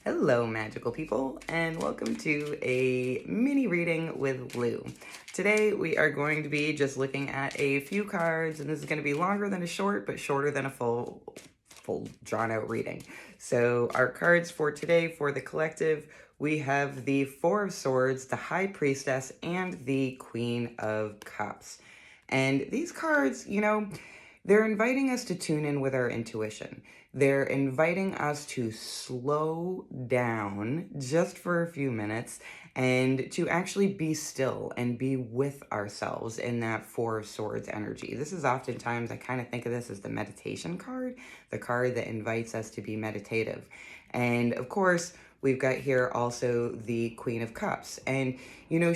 Hello, magical people, and welcome to a mini reading with Lou. Today, we are going to be just looking at a few cards, and this is going to be longer than a short, but shorter than a full drawn-out reading. So, our cards for today for the collective, we have the Four of Swords, the High Priestess, and the Queen of Cups. And these cards, they're inviting us to tune in with our intuition. They're inviting us to slow down just for a few minutes and to actually be still and be with ourselves in that Four of Swords energy. This is oftentimes, I kind of think of this as the meditation card, the card that invites us to be meditative. And of course, we've got here also the Queen of Cups. And,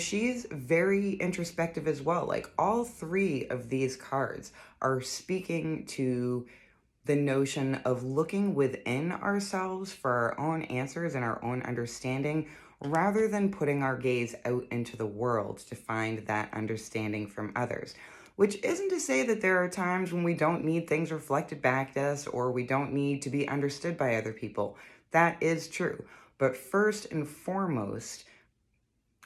she's very introspective as well. Like all three of these cards are speaking to the notion of looking within ourselves for our own answers and our own understanding, rather than putting our gaze out into the world to find that understanding from others. Which isn't to say that there are times when we don't need things reflected back to us or we don't need to be understood by other people. That is true. But first and foremost,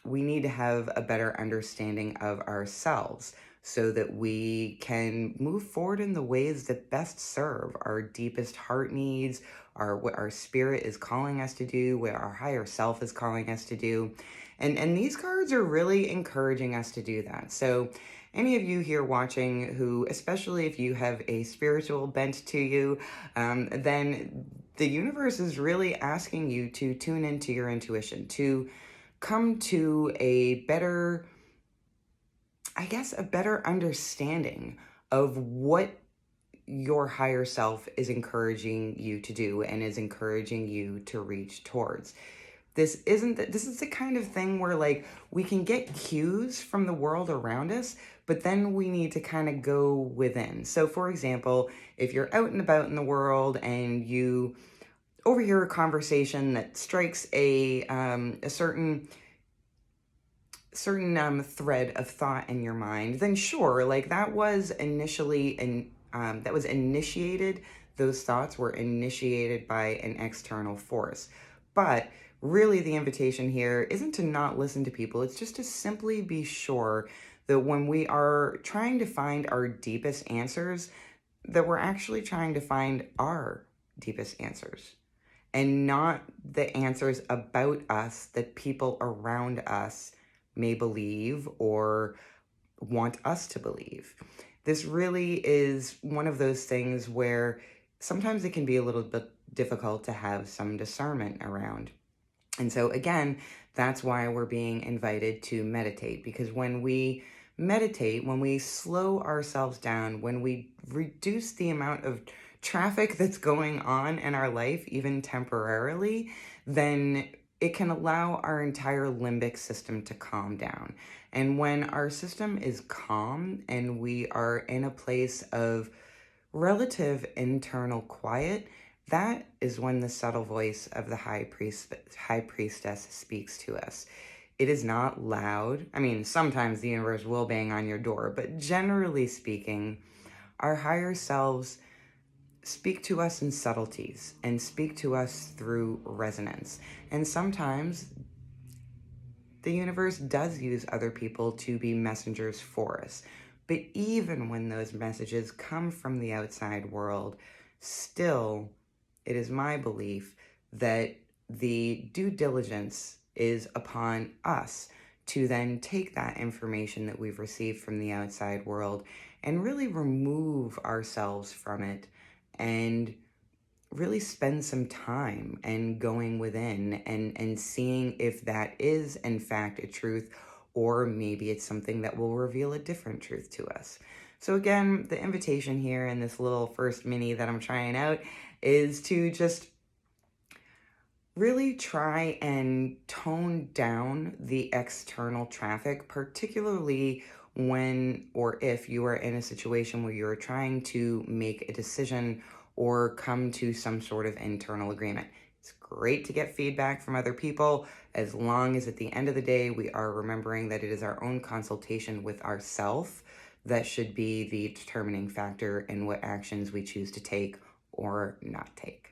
we need to have a better understanding of ourselves so that we can move forward in the ways that best serve our deepest heart needs, what our spirit is calling us to do, what our higher self is calling us to do. And these cards are really encouraging us to do that. So any of you here watching who, especially if you have a spiritual bent to you, then the universe is really asking you to tune into your intuition, to come to a better understanding of what your higher self is encouraging you to do and is encouraging you to reach towards. This is the kind of thing where like we can get cues from the world around us, but then we need to kind of go within. So for example, if you're out and about in the world and you overhear a conversation that strikes a certain thread of thought in your mind, then sure, like that was initiated, those thoughts were initiated by an external force. But really the invitation here isn't to not listen to people, it's just to simply be sure that when we are trying to find our deepest answers, that we're actually trying to find our deepest answers and not the answers about us that people around us may believe or want us to believe. This really is one of those things where sometimes it can be a little bit difficult to have some discernment around. And so again, that's why we're being invited to meditate, because when we meditate, when we slow ourselves down, when we reduce the amount of traffic that's going on in our life, even temporarily, then it can allow our entire limbic system to calm down. And when our system is calm and we are in a place of relative internal quiet, that is when the subtle voice of the high priestess speaks to us. It is not loud. I mean, sometimes the universe will bang on your door, but generally speaking, our higher selves speak to us in subtleties and speak to us through resonance. And sometimes the universe does use other people to be messengers for us. But even when those messages come from the outside world, still, it is my belief that the due diligence is upon us to then take that information that we've received from the outside world and really remove ourselves from it and really spend some time and going within and seeing if that is in fact a truth, or maybe it's something that will reveal a different truth to us. So again, the invitation here in this little first mini that I'm trying out is to just really try and tone down the external traffic, particularly when or if you are in a situation where you're trying to make a decision or come to some sort of internal agreement. It's great to get feedback from other people, as long as at the end of the day, we are remembering that it is our own consultation with ourself that should be the determining factor in what actions we choose to take or not take.